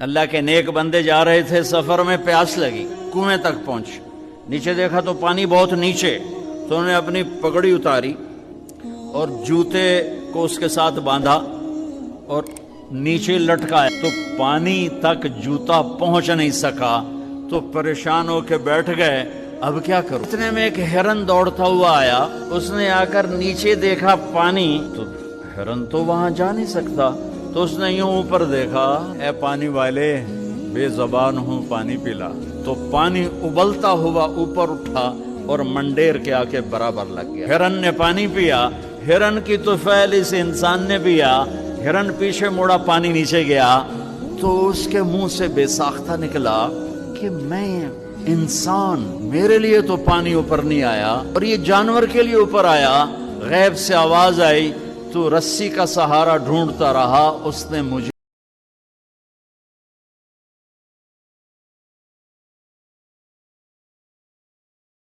اللہ کے نیک بندے جا رہے تھے سفر میں، پیاس لگی، کنویں تک پہنچ، نیچے دیکھا تو پانی بہت نیچے، تو انہوں نے اپنی پگڑی اتاری اور جوتے کو اس کے ساتھ باندھا اور نیچے لٹکایا، تو پانی تک جوتا پہنچ نہیں سکا، تو پریشان ہو کے بیٹھ گئے، اب کیا کروں؟ اتنے میں ایک ہرن دوڑتا ہوا آیا، اس نے آ کر نیچے دیکھا پانی، تو ہرن تو وہاں جا نہیں سکتا، تو اس نے یوں اوپر دیکھا، اے پانی والے بے زبان ہوں پانی پلا، تو پانی ابلتا ہوا اوپر اٹھا اور منڈیر کے آ کے برابر لگ گیا۔ ہرن نے پانی پیا، ہرن کی طفیل اس انسان نے پیا، ہرن پیچھے مڑا، پانی نیچے گیا، تو اس کے منہ سے بے ساختہ نکلا کہ میں انسان، میرے لیے تو پانی اوپر نہیں آیا اور یہ جانور کے لیے اوپر آیا۔ غیب سے آواز آئی، تو رسی کا سہارا ڈھونڈتا رہا، اس نے مجھے